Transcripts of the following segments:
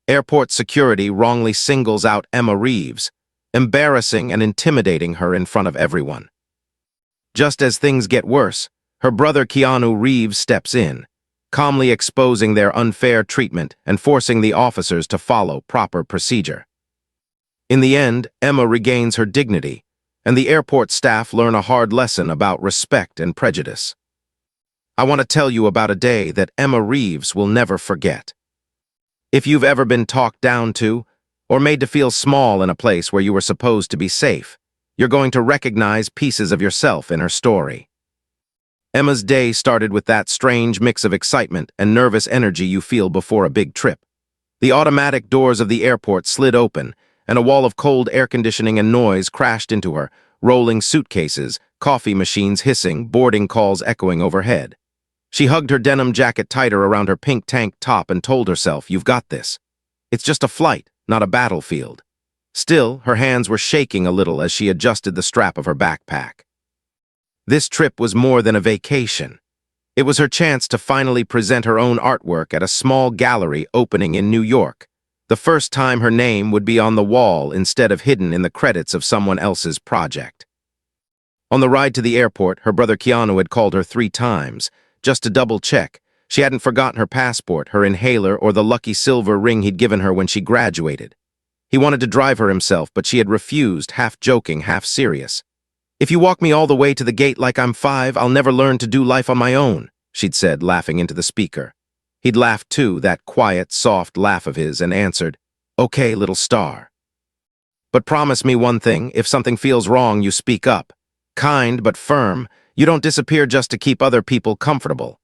Airport security wrongly singles out Emma Reeves, embarrassing and intimidating her in front of everyone. Just as things get worse, her brother Keanu Reeves steps in, calmly exposing their unfair treatment and forcing the officers to follow proper procedure. In the end, Emma regains her dignity, and the airport staff learn a hard lesson about respect and prejudice. I want to tell you about a day that Emma Reeves will never forget. If you've ever been talked down to, or made to feel small in a place where you were supposed to be safe, you're going to recognize pieces of yourself in her story. Emma's day started with that strange mix of excitement and nervous energy you feel before a big trip. The automatic doors of the airport slid open, and a wall of cold air conditioning and noise crashed into her, rolling suitcases, coffee machines hissing, boarding calls echoing overhead. She hugged her denim jacket tighter around her pink tank top and told herself, "You've got this. It's just a flight, not a battlefield." Still, her hands were shaking a little as she adjusted the strap of her backpack. This trip was more than a vacation. It was her chance to finally present her own artwork at a small gallery opening in New York. The first time her name would be on the wall instead of hidden in the credits of someone else's project. On the ride to the airport, her brother Keanu had called her 3 times, just to double-check. She hadn't forgotten her passport, her inhaler, or the lucky silver ring he'd given her when she graduated. He wanted to drive her himself, but she had refused, half joking, half serious. "If you walk me all the way to the gate like I'm 5, I'll never learn to do life on my own," she'd said, laughing into the speaker. He'd laughed too, that quiet, soft laugh of his, and answered, "Okay, little star. But promise me one thing, if something feels wrong, you speak up. Kind but firm, you don't disappear just to keep other people comfortable."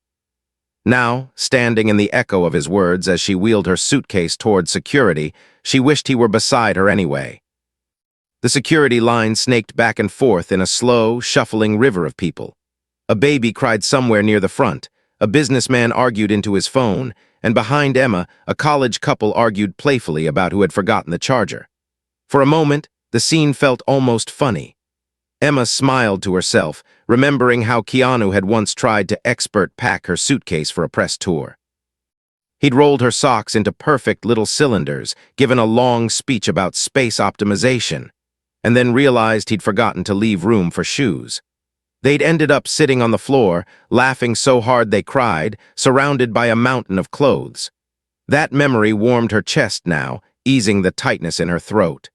Now, standing in the echo of his words as she wheeled her suitcase toward security, she wished he were beside her anyway. The security line snaked back and forth in a slow, shuffling river of people. A baby cried somewhere near the front, a businessman argued into his phone, and behind Emma, a college couple argued playfully about who had forgotten the charger. For a moment, the scene felt almost funny. Emma smiled to herself, remembering how Keanu had once tried to expert pack her suitcase for a press tour. He'd rolled her socks into perfect little cylinders, given a long speech about space optimization, and then realized he'd forgotten to leave room for shoes. They'd ended up sitting on the floor, laughing so hard they cried, surrounded by a mountain of clothes. That memory warmed her chest now, easing the tightness in her throat.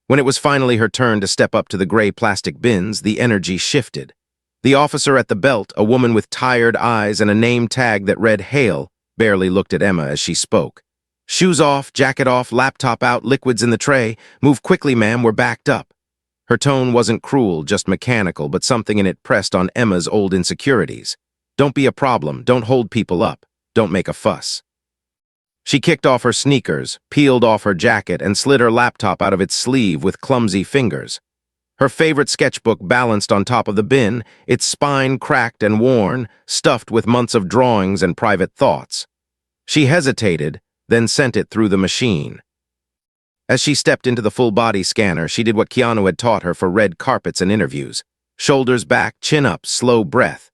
When it was finally her turn to step up to the gray plastic bins, the energy shifted. The officer at the belt, a woman with tired eyes and a name tag that read "Hail," barely looked at Emma as she spoke. "Shoes off, jacket off, laptop out, liquids in the tray. Move quickly, ma'am, we're backed up." Her tone wasn't cruel, just mechanical, but something in it pressed on Emma's old insecurities. Don't be a problem, don't hold people up, don't make a fuss. She kicked off her sneakers, peeled off her jacket, and slid her laptop out of its sleeve with clumsy fingers. Her favorite sketchbook balanced on top of the bin, its spine cracked and worn, stuffed with months of drawings and private thoughts. She hesitated, then sent it through the machine. As she stepped into the full-body scanner, she did what Keanu had taught her for red carpets and interviews. Shoulders back, chin up, slow breath.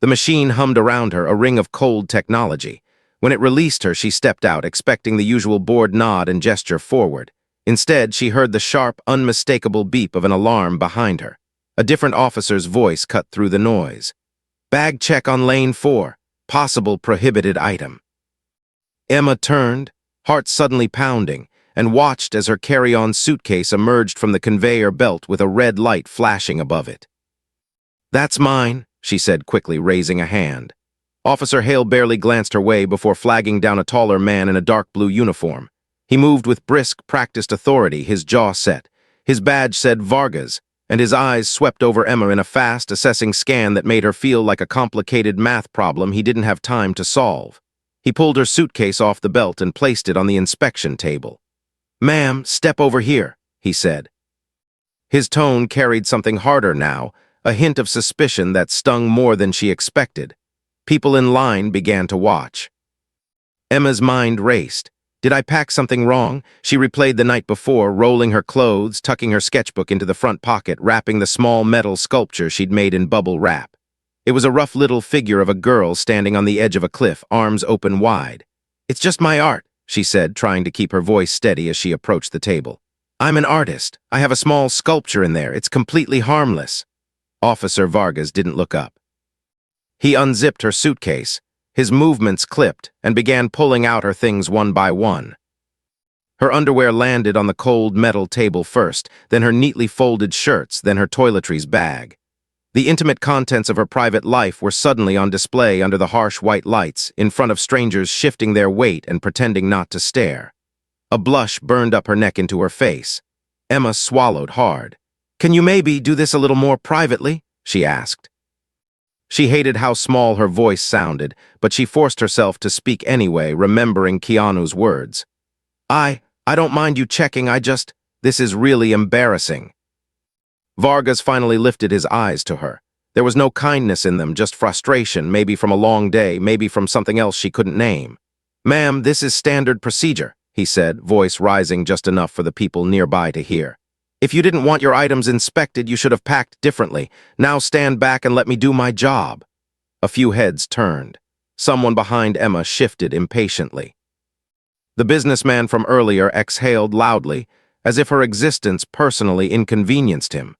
The machine hummed around her, a ring of cold technology. When it released her, she stepped out, expecting the usual bored nod and gesture forward. Instead, she heard the sharp, unmistakable beep of an alarm behind her. A different officer's voice cut through the noise. "Bag check on lane 4. Possible prohibited item." Emma turned, heart suddenly pounding, and watched as her carry-on suitcase emerged from the conveyor belt with a red light flashing above it. "That's mine," she said quickly, raising a hand. Officer Hale barely glanced her way before flagging down a taller man in a dark blue uniform. He moved with brisk, practiced authority, his jaw set. His badge said Vargas, and his eyes swept over Emma in a fast, assessing scan that made her feel like a complicated math problem he didn't have time to solve. He pulled her suitcase off the belt and placed it on the inspection table. "Ma'am, step over here," he said. His tone carried something harder now, a hint of suspicion that stung more than she expected. People in line began to watch. Emma's mind raced. Did I pack something wrong? She replayed the night before, rolling her clothes, tucking her sketchbook into the front pocket, wrapping the small metal sculpture she'd made in bubble wrap. It was a rough little figure of a girl standing on the edge of a cliff, arms open wide. "It's just my art," she said, trying to keep her voice steady as she approached the table. "I'm an artist. I have a small sculpture in there. It's completely harmless." Officer Vargas didn't look up. He unzipped her suitcase. His movements clipped and began pulling out her things one by one. Her underwear landed on the cold metal table first, then her neatly folded shirts, then her toiletries bag. The intimate contents of her private life were suddenly on display under the harsh white lights, in front of strangers shifting their weight and pretending not to stare. A blush burned up her neck into her face. Emma swallowed hard. "Can you maybe do this a little more privately?" she asked. She hated how small her voice sounded, but she forced herself to speak anyway, remembering Keanu's words. I don't mind you checking, this is really embarrassing." Vargas finally lifted his eyes to her. There was no kindness in them, just frustration, maybe from a long day, maybe from something else she couldn't name. "Ma'am, this is standard procedure," he said, voice rising just enough for the people nearby to hear. "If you didn't want your items inspected, you should have packed differently. Now stand back and let me do my job." A few heads turned. Someone behind Emma shifted impatiently. The businessman from earlier exhaled loudly, as if her existence personally inconvenienced him.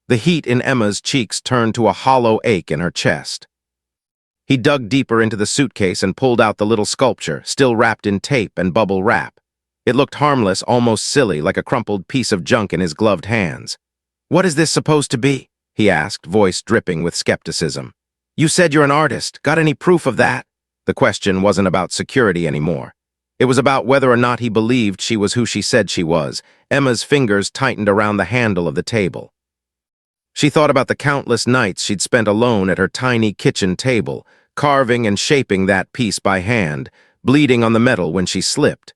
The heat in Emma's cheeks turned to a hollow ache in her chest. He dug deeper into the suitcase and pulled out the little sculpture, still wrapped in tape and bubble wrap. It looked harmless, almost silly, like a crumpled piece of junk in his gloved hands. "What is this supposed to be?" he asked, voice dripping with skepticism. "You said you're an artist. Got any proof of that?" The question wasn't about security anymore. It was about whether or not he believed she was who she said she was. Emma's fingers tightened around the handle of the table. She thought about the countless nights she'd spent alone at her tiny kitchen table, carving and shaping that piece by hand, bleeding on the metal when she slipped.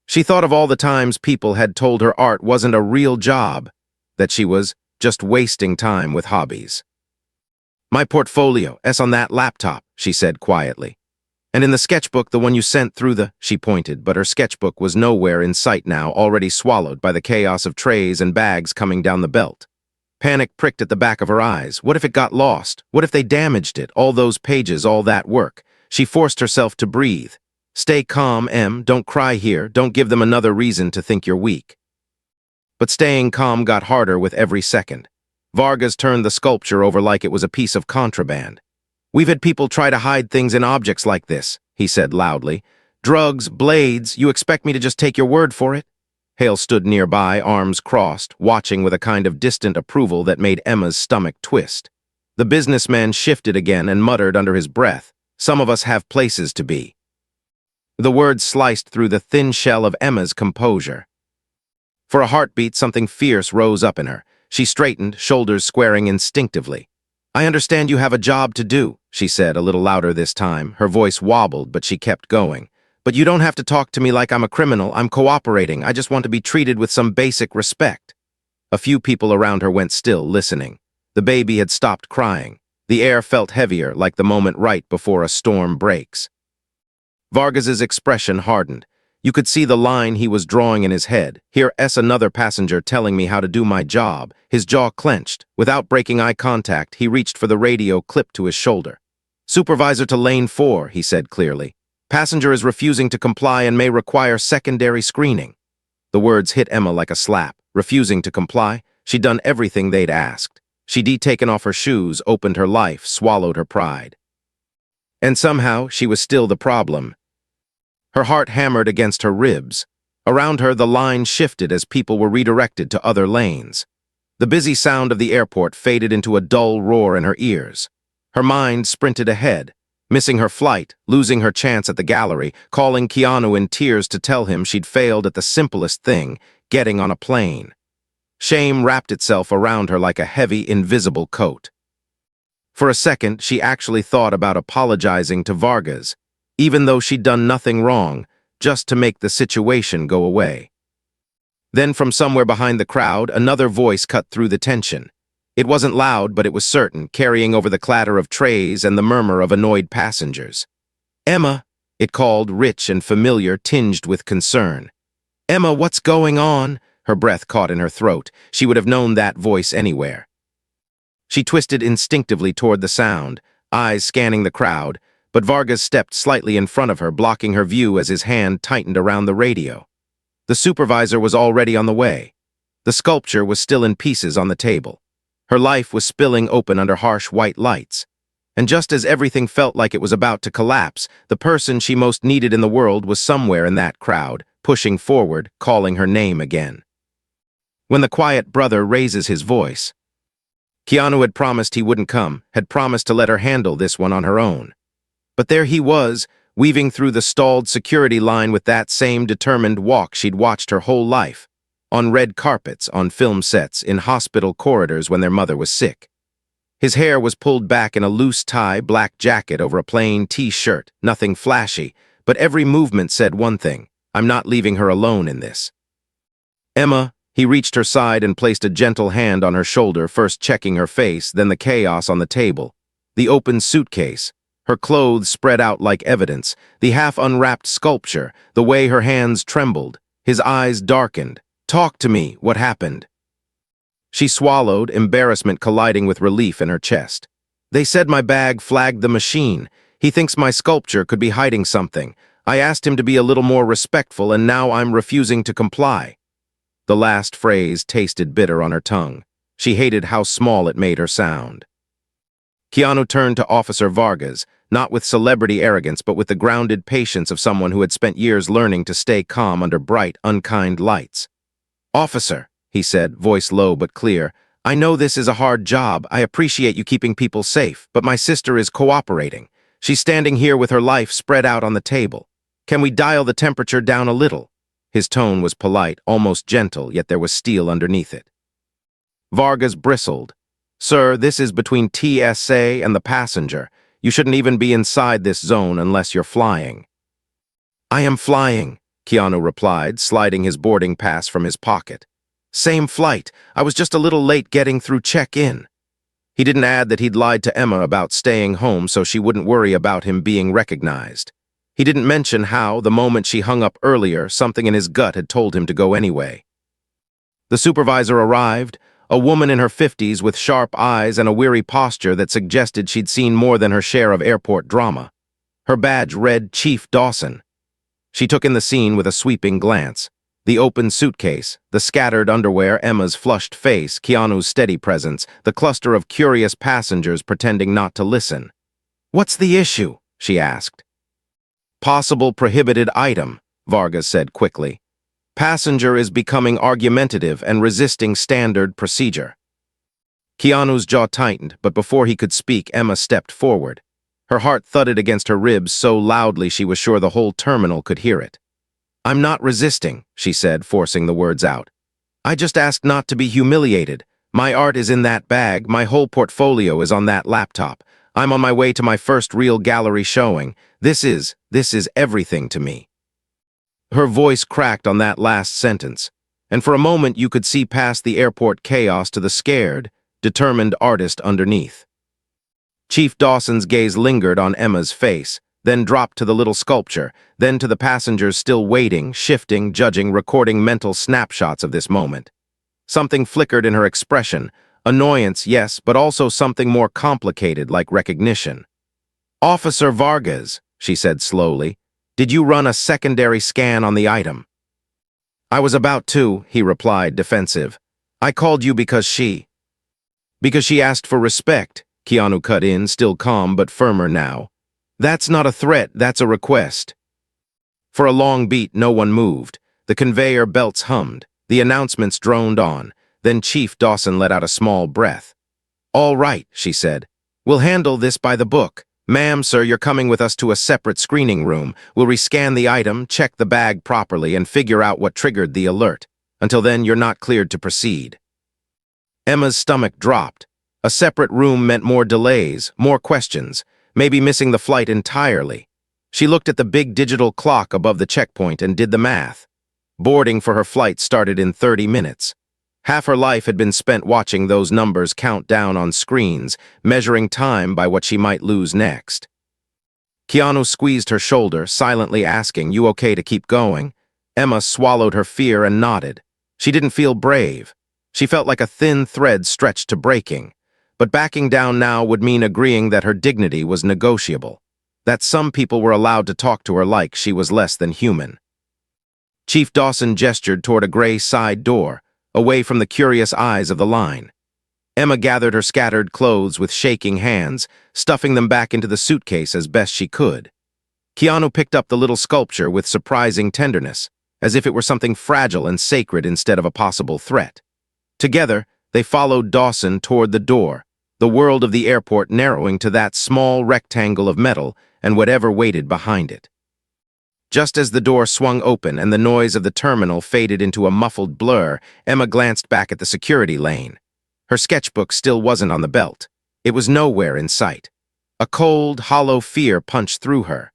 She thought of all the times people had told her art wasn't a real job, that she was just wasting time with hobbies. "My portfolio's on that laptop," she said quietly. "And in the sketchbook, the one you sent through the—" She pointed, but her sketchbook was nowhere in sight now, already swallowed by the chaos of trays and bags coming down the belt. Panic pricked at the back of her eyes. What if it got lost? What if they damaged it? All those pages, all that work. She forced herself to breathe. "Stay calm, Em. Don't cry here. Don't give them another reason to think you're weak." But staying calm got harder with every second. Vargas turned the sculpture over like it was a piece of contraband. "We've had people try to hide things in objects like this," he said loudly. "Drugs, blades, you expect me to just take your word for it?" Hale stood nearby, arms crossed, watching with a kind of distant approval that made Emma's stomach twist. The businessman shifted again and muttered under his breath, "Some of us have places to be." The words sliced through the thin shell of Emma's composure. For a heartbeat, something fierce rose up in her. She straightened, shoulders squaring instinctively. "I understand you have a job to do," she said, a little louder this time. Her voice wobbled, but she kept going. "But you don't have to talk to me like I'm a criminal. I'm cooperating. I just want to be treated with some basic respect." A few people around her went still, listening. The baby had stopped crying. The air felt heavier, like the moment right before a storm breaks. Vargas's expression hardened. You could see the line he was drawing in his head. "Here's another passenger telling me how to do my job." His jaw clenched. Without breaking eye contact, he reached for the radio clipped to his shoulder. "Supervisor to lane 4, he said clearly. "Passenger is refusing to comply and may require secondary screening." The words hit Emma like a slap. Refusing to comply? She'd done everything they'd asked. She'd taken off her shoes, opened her life, swallowed her pride. And somehow, she was still the problem. Her heart hammered against her ribs. Around her, the line shifted as people were redirected to other lanes. The busy sound of the airport faded into a dull roar in her ears. Her mind sprinted ahead, missing her flight, losing her chance at the gallery, calling Keanu in tears to tell him she'd failed at the simplest thing, getting on a plane. Shame wrapped itself around her like a heavy, invisible coat. For a second, she actually thought about apologizing to Vargas, even though she'd done nothing wrong, just to make the situation go away. Then from somewhere behind the crowd, another voice cut through the tension. It wasn't loud, but it was certain, carrying over the clatter of trays and the murmur of annoyed passengers. "Emma," it called, rich and familiar, tinged with concern. "Emma, what's going on?" Her breath caught in her throat. She would have known that voice anywhere. She twisted instinctively toward the sound, eyes scanning the crowd, but Vargas stepped slightly in front of her, blocking her view as his hand tightened around the radio. The supervisor was already on the way. The sculpture was still in pieces on the table. Her life was spilling open under harsh white lights. And just as everything felt like it was about to collapse, the person she most needed in the world was somewhere in that crowd, pushing forward, calling her name again. When the quiet brother raises his voice, Keanu had promised he wouldn't come, had promised to let her handle this one on her own. But there he was, weaving through the stalled security line with that same determined walk she'd watched her whole life, on red carpets, on film sets, in hospital corridors when their mother was sick. His hair was pulled back in a loose tie, black jacket over a plain T-shirt, nothing flashy, but every movement said one thing: I'm not leaving her alone in this. Emma, he reached her side and placed a gentle hand on her shoulder, first checking her face, then the chaos on the table. The open suitcase, her clothes spread out like evidence, the half-unwrapped sculpture, the way her hands trembled, his eyes darkened. Talk to me, what happened? She swallowed, embarrassment colliding with relief in her chest. They said my bag flagged the machine. He thinks my sculpture could be hiding something. I asked him to be a little more respectful, and now I'm refusing to comply. The last phrase tasted bitter on her tongue. She hated how small it made her sound. Keanu turned to Officer Vargas, not with celebrity arrogance, but with the grounded patience of someone who had spent years learning to stay calm under bright, unkind lights. "Officer," he said, voice low but clear, "I know this is a hard job. I appreciate you keeping people safe, but my sister is cooperating. She's standing here with her life spread out on the table. Can we dial the temperature down a little?" His tone was polite, almost gentle, yet there was steel underneath it. Vargas bristled. "Sir, this is between TSA and the passenger. You shouldn't even be inside this zone unless you're flying." "I am flying," Keanu replied, sliding his boarding pass from his pocket. "Same flight. I was just a little late getting through check-in." He didn't add that he'd lied to Emma about staying home so she wouldn't worry about him being recognized. He didn't mention how, the moment she hung up earlier, something in his gut had told him to go anyway. The supervisor arrived, a woman in her 50s with sharp eyes and a weary posture that suggested she'd seen more than her share of airport drama. Her badge read Chief Dawson. She took in the scene with a sweeping glance. The open suitcase, the scattered underwear, Emma's flushed face, Keanu's steady presence, the cluster of curious passengers pretending not to listen. "What's the issue?" she asked. "Possible prohibited item," Vargas said quickly. "Passenger is becoming argumentative and resisting standard procedure." Keanu's jaw tightened, but before he could speak, Emma stepped forward. Her heart thudded against her ribs so loudly she was sure the whole terminal could hear it. "I'm not resisting," she said, forcing the words out. "I just asked not to be humiliated. My art is in that bag, my whole portfolio is on that laptop. I'm on my way to my first real gallery showing. This is everything to me." Her voice cracked on that last sentence, and for a moment you could see past the airport chaos to the scared, determined artist underneath. Chief Dawson's gaze lingered on Emma's face, then dropped to the little sculpture, then to the passengers still waiting, shifting, judging, recording mental snapshots of this moment. Something flickered in her expression, annoyance, yes, but also something more complicated like recognition. "Officer Vargas," she said slowly, "did you run a secondary scan on the item?" "I was about to," he replied, defensive. "I called you because she asked for respect," Keanu cut in, still calm but firmer now. "That's not a threat, that's a request." For a long beat, no one moved. The conveyor belts hummed. The announcements droned on. Then Chief Dawson let out a small breath. "All right," she said. "We'll handle this by the book. Ma'am, sir, you're coming with us to a separate screening room. We'll rescan the item, check the bag properly, and figure out what triggered the alert. Until then, you're not cleared to proceed." Emma's stomach dropped. A separate room meant more delays, more questions, maybe missing the flight entirely. She looked at the big digital clock above the checkpoint and did the math. Boarding for her flight started in 30 minutes. Half her life had been spent watching those numbers count down on screens, measuring time by what she might lose next. Keanu squeezed her shoulder, silently asking, "You okay to keep going?" Emma swallowed her fear and nodded. She didn't feel brave. She felt like a thin thread stretched to breaking. But backing down now would mean agreeing that her dignity was negotiable. that some people were allowed to talk to her like she was less than human. Chief Dawson gestured toward a gray side door, away from the curious eyes of the line. Emma gathered her scattered clothes with shaking hands, stuffing them back into the suitcase as best she could. Keanu picked up the little sculpture with surprising tenderness, as if it were something fragile and sacred instead of a possible threat. Together, they followed Dawson toward the door, the world of the airport narrowing to that small rectangle of metal and whatever waited behind it. Just as the door swung open and the noise of the terminal faded into a muffled blur, Emma glanced back at the security lane. Her sketchbook still wasn't on the belt. It was nowhere in sight. A cold, hollow fear punched through her.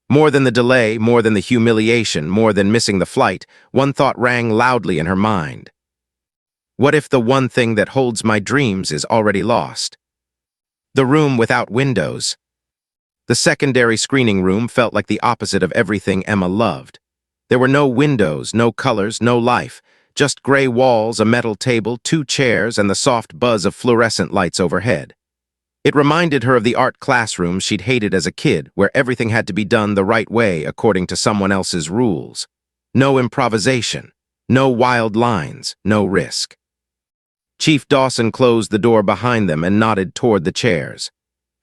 More than the delay, more than the humiliation, more than missing the flight, one thought rang loudly in her mind. What if the one thing that holds my dreams is already lost? The room without windows. The secondary screening room felt like the opposite of everything Emma loved. There were no windows, no colors, no life, just gray walls, a metal table, 2 chairs, and the soft buzz of fluorescent lights overhead. It reminded her of the art classrooms she'd hated as a kid, where everything had to be done the right way according to someone else's rules. No improvisation, no wild lines, no risk. Chief Dawson closed the door behind them and nodded toward the chairs.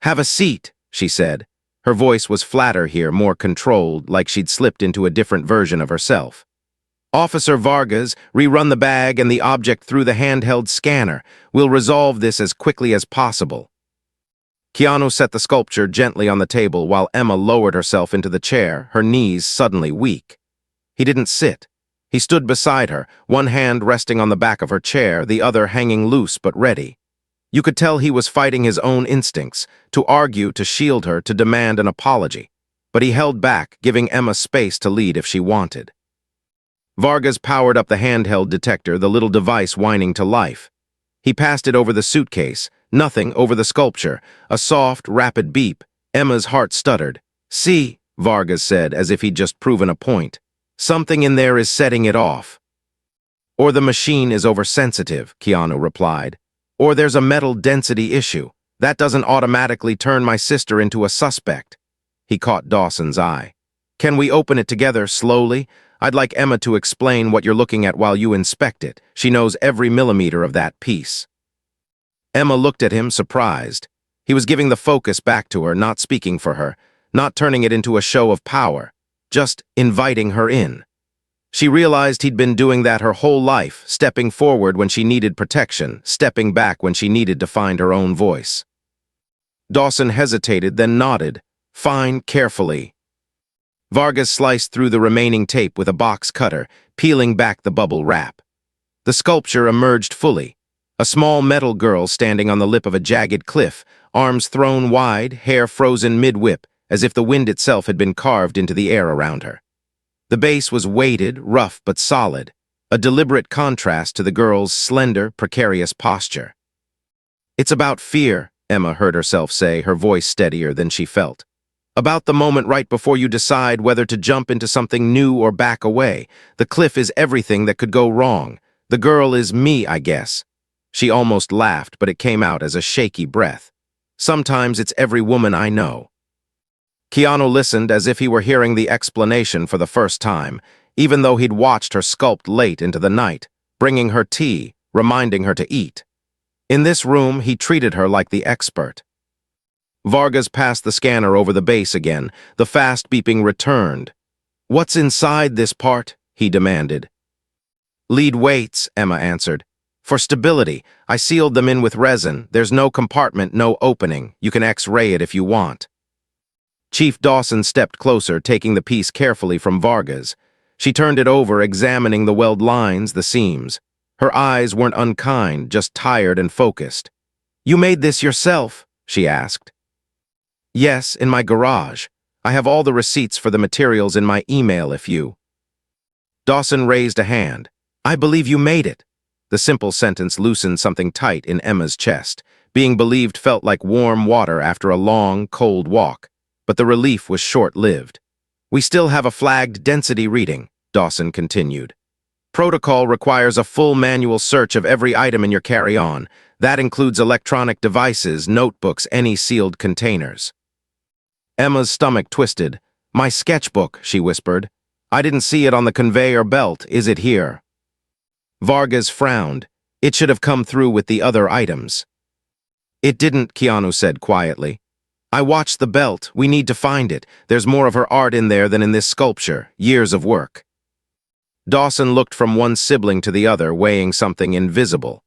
"Have a seat," she said. Her voice was flatter here, more controlled, like she'd slipped into a different version of herself. "Officer Vargas, rerun the bag and the object through the handheld scanner. We'll resolve this as quickly as possible." Keanu set the sculpture gently on the table while Emma lowered herself into the chair, her knees suddenly weak. He didn't sit. He stood beside her, one hand resting on the back of her chair, the other hanging loose but ready. You could tell he was fighting his own instincts, to argue, to shield her, to demand an apology. But he held back, giving Emma space to lead if she wanted. Vargas powered up the handheld detector, the little device whining to life. He passed it over the suitcase, nothing over the sculpture, a soft, rapid beep. Emma's heart stuttered. "See," Vargas said, as if he'd just proven a point. "Something in there is setting it off." "Or the machine is oversensitive," Keanu replied. "Or there's a metal density issue. That doesn't automatically turn my sister into a suspect." He caught Dawson's eye. "Can we open it together slowly? I'd like Emma to explain what you're looking at while you inspect it. She knows every millimeter of that piece." Emma looked at him, surprised. He was giving the focus back to her, not speaking for her, not turning it into a show of power, just inviting her in. She realized he'd been doing that her whole life, stepping forward when she needed protection, stepping back when she needed to find her own voice. Dawson hesitated, then nodded. "Fine, carefully." Vargas sliced through the remaining tape with a box cutter, peeling back the bubble wrap. The sculpture emerged fully. A small metal girl standing on the lip of a jagged cliff, arms thrown wide, hair frozen mid-whip, as if the wind itself had been carved into the air around her. The base was weighted, rough but solid, a deliberate contrast to the girl's slender, precarious posture. "It's about fear," Emma heard herself say, her voice steadier than she felt. "About the moment right before you decide whether to jump into something new or back away. The cliff is everything that could go wrong. The girl is me, I guess." She almost laughed, but it came out as a shaky breath. "Sometimes it's every woman I know." Keanu listened as if he were hearing the explanation for the first time, even though he'd watched her sculpt late into the night, bringing her tea, reminding her to eat. In this room, he treated her like the expert. Vargas passed the scanner over the base again. The fast beeping returned. "What's inside this part?" he demanded. "Lead weights," Emma answered. "For stability, I sealed them in with resin. There's no compartment, no opening. You can X-ray it if you want." Chief Dawson stepped closer, taking the piece carefully from Vargas. She turned it over, examining the weld lines, the seams. Her eyes weren't unkind, just tired and focused. "You made this yourself?" she asked. "Yes, in my garage. I have all the receipts for the materials in my email if you—" Dawson raised a hand. "I believe you made it." The simple sentence loosened something tight in Emma's chest. Being believed felt like warm water after a long, cold walk. But the relief was short-lived. "We still have a flagged density reading," Dawson continued. "Protocol requires a full manual search of every item in your carry-on. That includes electronic devices, notebooks, any sealed containers." Emma's stomach twisted. "My sketchbook," she whispered. "I didn't see it on the conveyor belt. Is it here?" Vargas frowned. "It should have come through with the other items." "It didn't," Keanu said quietly. "I watched the belt. We need to find it. There's more of her art in there than in this sculpture. Years of work." Dawson looked from one sibling to the other, weighing something invisible.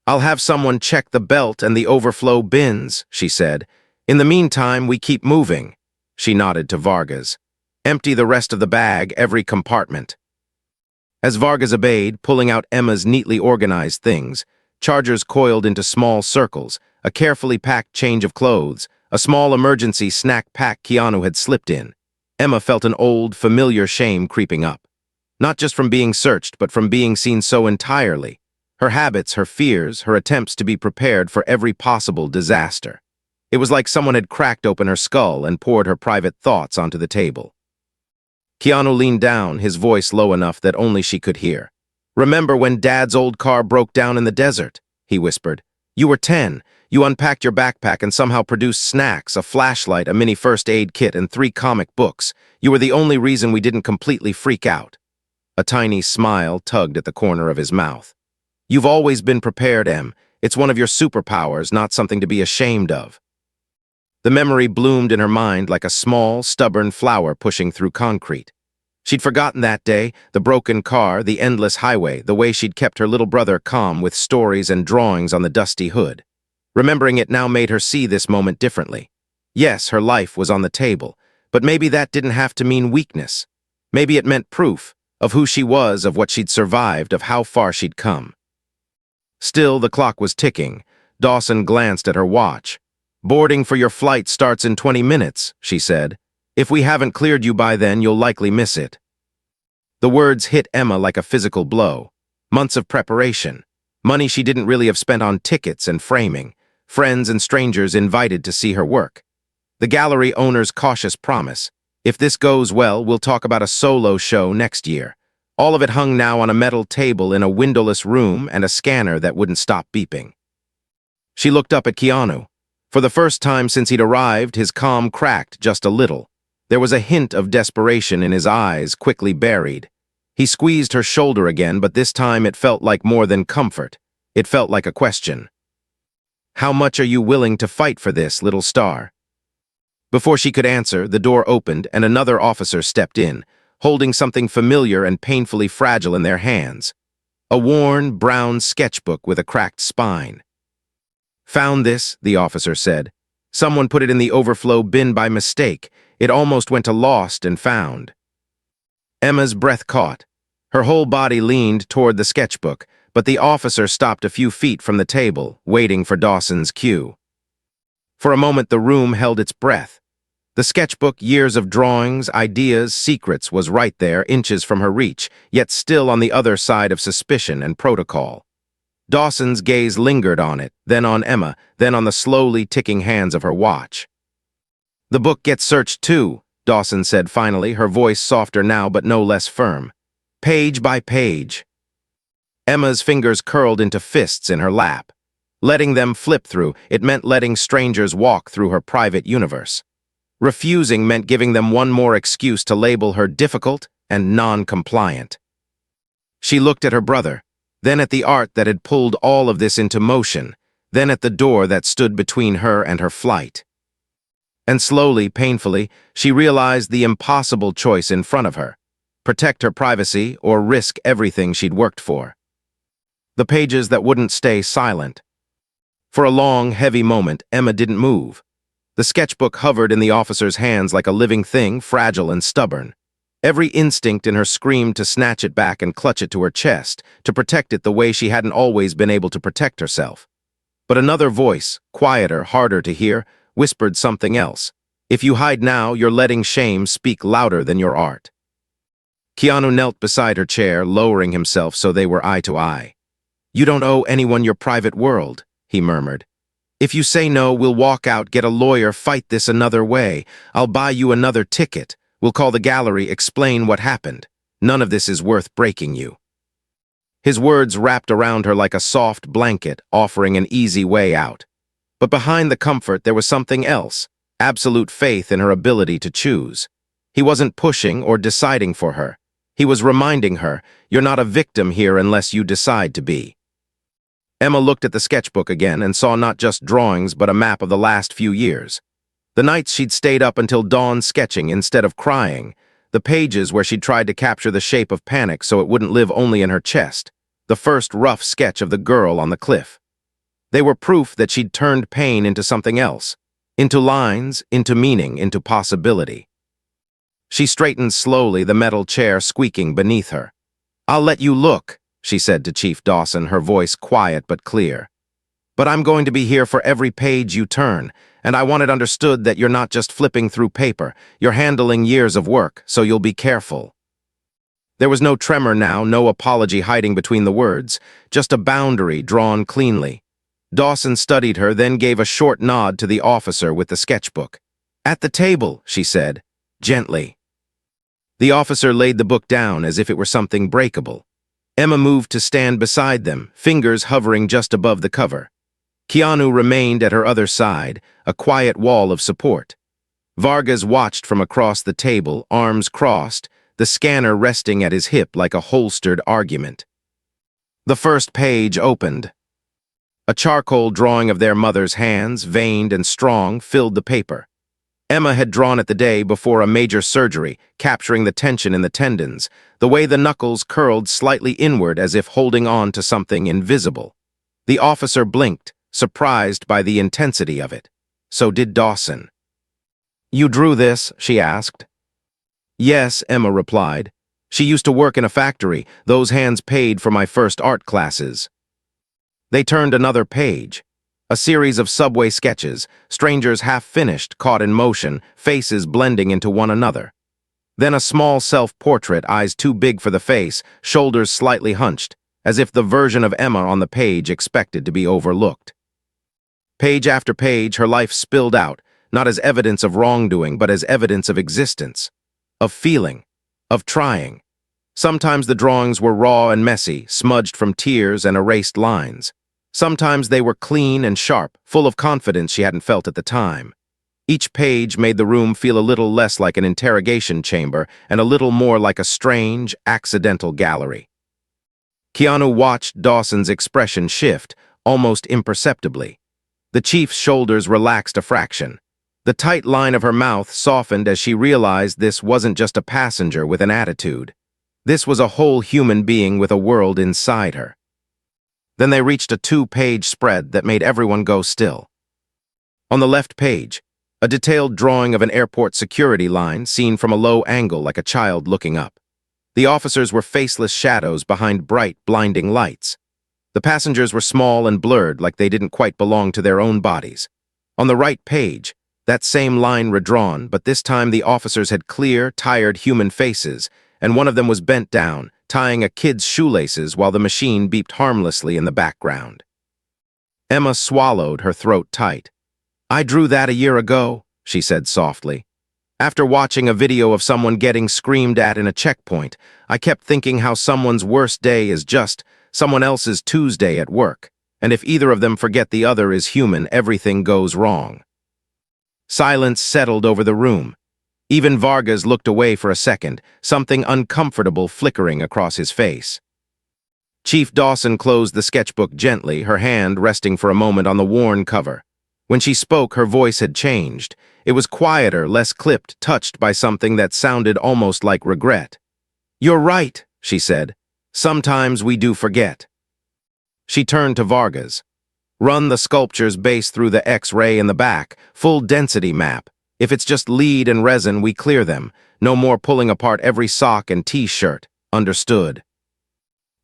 "I'll have someone check the belt and the overflow bins," she said. "In the meantime, we keep moving." She nodded to Vargas. "Empty the rest of the bag, every compartment." As Vargas obeyed, pulling out Emma's neatly organized things, chargers coiled into small circles, a carefully packed change of clothes, a small emergency snack pack Keanu had slipped in. Emma felt an old, familiar shame creeping up. Not just from being searched, but from being seen so entirely. Her habits, her fears, her attempts to be prepared for every possible disaster. It was like someone had cracked open her skull and poured her private thoughts onto the table. Keanu leaned down, his voice low enough that only she could hear. "Remember when Dad's old car broke down in the desert?" he whispered. "You were 10. You unpacked your backpack and somehow produced snacks, a flashlight, a mini first aid kit, and 3 comic books. You were the only reason we didn't completely freak out." A tiny smile tugged at the corner of his mouth. "You've always been prepared, Em. It's one of your superpowers, not something to be ashamed of." The memory bloomed in her mind like a small, stubborn flower pushing through concrete. She'd forgotten that day, the broken car, the endless highway, the way she'd kept her little brother calm with stories and drawings on the dusty hood. Remembering it now made her see this moment differently. Yes, her life was on the table, but maybe that didn't have to mean weakness. Maybe it meant proof of who she was, of what she'd survived, of how far she'd come. Still, the clock was ticking. Dawson glanced at her watch. "Boarding for your flight starts in 20 minutes, she said. "If we haven't cleared you by then, you'll likely miss it." The words hit Emma like a physical blow. Months of preparation. Money she didn't really have spent on tickets and framing. Friends and strangers invited to see her work. The gallery owner's cautious promise. "If this goes well, we'll talk about a solo show next year." All of it hung now on a metal table in a windowless room and a scanner that wouldn't stop beeping. She looked up at Keanu. For the first time since he'd arrived, his calm cracked just a little. There was a hint of desperation in his eyes, quickly buried. He squeezed her shoulder again, but this time it felt like more than comfort. It felt like a question. "How much are you willing to fight for this, little star?" Before she could answer, the door opened and another officer stepped in, holding something familiar and painfully fragile in their hands. A worn, brown sketchbook with a cracked spine. "Found this," the officer said. "Someone put it in the overflow bin by mistake. It almost went to lost and found." Emma's breath caught. Her whole body leaned toward the sketchbook, but the officer stopped a few feet from the table, waiting for Dawson's cue. For a moment, the room held its breath. The sketchbook, years of drawings, ideas, secrets, was right there, inches from her reach, yet still on the other side of suspicion and protocol. Dawson's gaze lingered on it, then on Emma, then on the slowly ticking hands of her watch. "The book gets searched too," Dawson said finally, her voice softer now but no less firm. "Page by page." Emma's fingers curled into fists in her lap. Letting them flip through, it meant letting strangers walk through her private universe. Refusing meant giving them one more excuse to label her difficult and non-compliant. She looked at her brother, then at the art that had pulled all of this into motion, then at the door that stood between her and her flight. And slowly, painfully, she realized the impossible choice in front of her: protect her privacy or risk everything she'd worked for. The pages that wouldn't stay silent. For a long, heavy moment, Emma didn't move. The sketchbook hovered in the officer's hands like a living thing, fragile and stubborn. Every instinct in her screamed to snatch it back and clutch it to her chest, to protect it the way she hadn't always been able to protect herself. But another voice, quieter, harder to hear, whispered something else. "If you hide now, you're letting shame speak louder than your art." Keanu knelt beside her chair, lowering himself so they were eye to eye. "You don't owe anyone your private world," he murmured. "If you say no, we'll walk out, get a lawyer, fight this another way. I'll buy you another ticket. We'll call the gallery, explain what happened. None of this is worth breaking you." His words wrapped around her like a soft blanket, offering an easy way out. But behind the comfort, there was something else, absolute faith in her ability to choose. He wasn't pushing or deciding for her. He was reminding her, "You're not a victim here unless you decide to be." Emma looked at the sketchbook again and saw not just drawings but a map of the last few years. The nights she'd stayed up until dawn sketching instead of crying, the pages where she'd tried to capture the shape of panic so it wouldn't live only in her chest, the first rough sketch of the girl on the cliff. They were proof that she'd turned pain into something else, into lines, into meaning, into possibility. She straightened slowly, the metal chair squeaking beneath her. "I'll let you look," she said to Chief Dawson, her voice quiet but clear. "But I'm going to be here for every page you turn, and I want it understood that you're not just flipping through paper, you're handling years of work, so you'll be careful." There was no tremor now, no apology hiding between the words, just a boundary drawn cleanly. Dawson studied her, then gave a short nod to the officer with the sketchbook. "At the table," she said, gently. The officer laid the book down as if it were something breakable. Emma moved to stand beside them, fingers hovering just above the cover. Keanu remained at her other side, a quiet wall of support. Vargas watched from across the table, arms crossed, the scanner resting at his hip like a holstered argument. The first page opened. A charcoal drawing of their mother's hands, veined and strong, filled the paper. Emma had drawn it the day before a major surgery, capturing the tension in the tendons, the way the knuckles curled slightly inward as if holding on to something invisible. The officer blinked, surprised by the intensity of it. So did Dawson. "You drew this?" she asked. "Yes," Emma replied. "She used to work in a factory. Those hands paid for my first art classes." They turned another page. A series of subway sketches, strangers half-finished, caught in motion, faces blending into one another. Then a small self-portrait, eyes too big for the face, shoulders slightly hunched, as if the version of Emma on the page expected to be overlooked. Page after page, her life spilled out, not as evidence of wrongdoing, but as evidence of existence, of feeling, of trying. Sometimes the drawings were raw and messy, smudged from tears and erased lines. Sometimes they were clean and sharp, full of confidence she hadn't felt at the time. Each page made the room feel a little less like an interrogation chamber and a little more like a strange, accidental gallery. Keanu watched Dawson's expression shift, almost imperceptibly. The chief's shoulders relaxed a fraction. The tight line of her mouth softened as she realized this wasn't just a passenger with an attitude. This was a whole human being with a world inside her. Then they reached a 2-page spread that made everyone go still. On the left page, a detailed drawing of an airport security line seen from a low angle like a child looking up. The officers were faceless shadows behind bright, blinding lights. The passengers were small and blurred like they didn't quite belong to their own bodies. On the right page, that same line redrawn, but this time the officers had clear, tired human faces, and one of them was bent down, tying a kid's shoelaces while the machine beeped harmlessly in the background. Emma swallowed, her throat tight. "I drew that a year ago," she said softly. "After watching a video of someone getting screamed at in a checkpoint, I kept thinking how someone's worst day is just someone else's Tuesday at work, and if either of them forget the other is human, everything goes wrong." Silence settled over the room. Even Vargas looked away for a second, something uncomfortable flickering across his face. Chief Dawson closed the sketchbook gently, her hand resting for a moment on the worn cover. When she spoke, her voice had changed. It was quieter, less clipped, touched by something that sounded almost like regret. "You're right," she said. "Sometimes we do forget." She turned to Vargas. "Run the sculpture's base through the X-ray in the back, full density map. If it's just lead and resin, we clear them. No more pulling apart every sock and T-shirt. Understood?"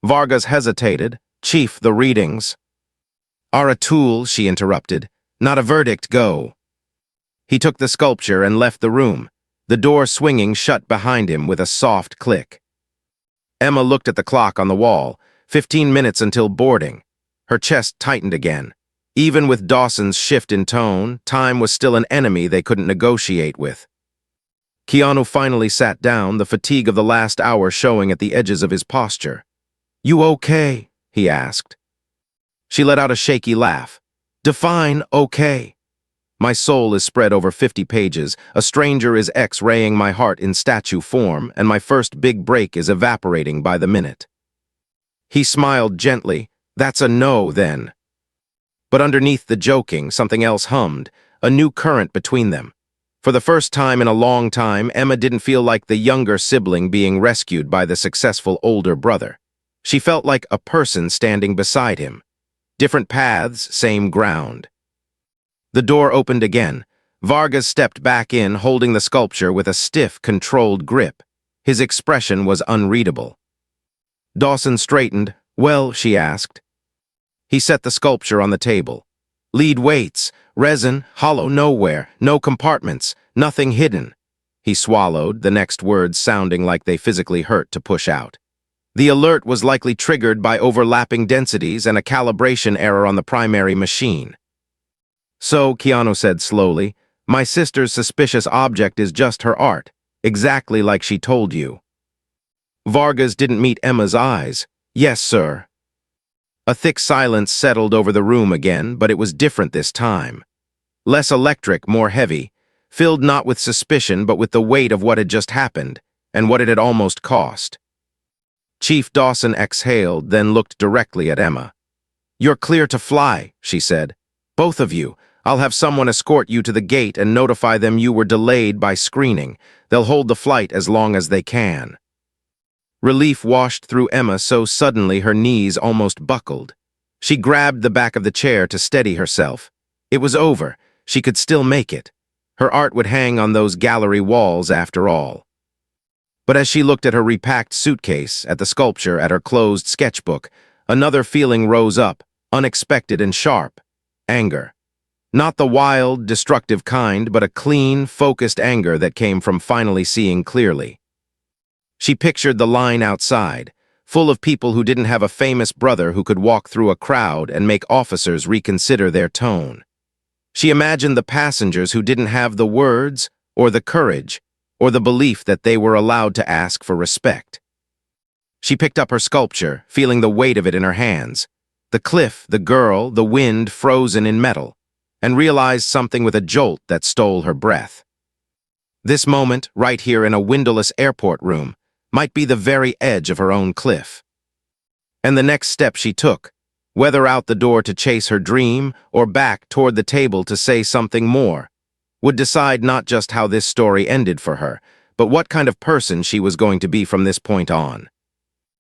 Vargas hesitated. "Chief, the readings are a tool," she interrupted. "Not a verdict, go." He took the sculpture and left the room, the door swinging shut behind him with a soft click. Emma looked at the clock on the wall, 15 minutes until boarding. Her chest tightened again. Even with Dawson's shift in tone, time was still an enemy they couldn't negotiate with. Keanu finally sat down, the fatigue of the last hour showing at the edges of his posture. "You okay?" he asked. She let out a shaky laugh. "Define okay." My soul is spread over 50 pages, a stranger is X-raying my heart in statue form, and my first big break is evaporating by the minute. He smiled gently. That's a no, then. But underneath the joking, something else hummed, a new current between them. For the first time in a long time, Emma didn't feel like the younger sibling being rescued by the successful older brother. She felt like a person standing beside him. Different paths, same ground. The door opened again. Vargas stepped back in, holding the sculpture with a stiff, controlled grip. His expression was unreadable. Dawson straightened. "Well," she asked. He set the sculpture on the table. "Lead weights, resin, hollow nowhere, no compartments, nothing hidden." He swallowed, the next words sounding like they physically hurt to push out. The alert was likely triggered by overlapping densities and a calibration error on the primary machine. "So," Keanu said slowly, "my sister's suspicious object is just her art, exactly like she told you." Vargas didn't meet Emma's eyes. "Yes, sir." A thick silence settled over the room again, but it was different this time. Less electric, more heavy, filled not with suspicion but with the weight of what had just happened, and what it had almost cost. Chief Dawson exhaled, then looked directly at Emma. "You're clear to fly," she said. "Both of you. I'll have someone escort you to the gate and notify them you were delayed by screening. They'll hold the flight as long as they can." Relief washed through Emma so suddenly her knees almost buckled. She grabbed the back of the chair to steady herself. It was over. She could still make it. Her art would hang on those gallery walls after all. But as she looked at her repacked suitcase, at the sculpture, at her closed sketchbook, another feeling rose up, unexpected and sharp. Anger. Not the wild, destructive kind, but a clean, focused anger that came from finally seeing clearly. She pictured the line outside, full of people who didn't have a famous brother who could walk through a crowd and make officers reconsider their tone. She imagined the passengers who didn't have the words, or the courage, or the belief that they were allowed to ask for respect. She picked up her sculpture, feeling the weight of it in her hands. The cliff, the girl, the wind frozen in metal, and realized something with a jolt that stole her breath. This moment, right here in a windowless airport room, might be the very edge of her own cliff. And the next step she took, whether out the door to chase her dream or back toward the table to say something more, would decide not just how this story ended for her, but what kind of person she was going to be from this point on.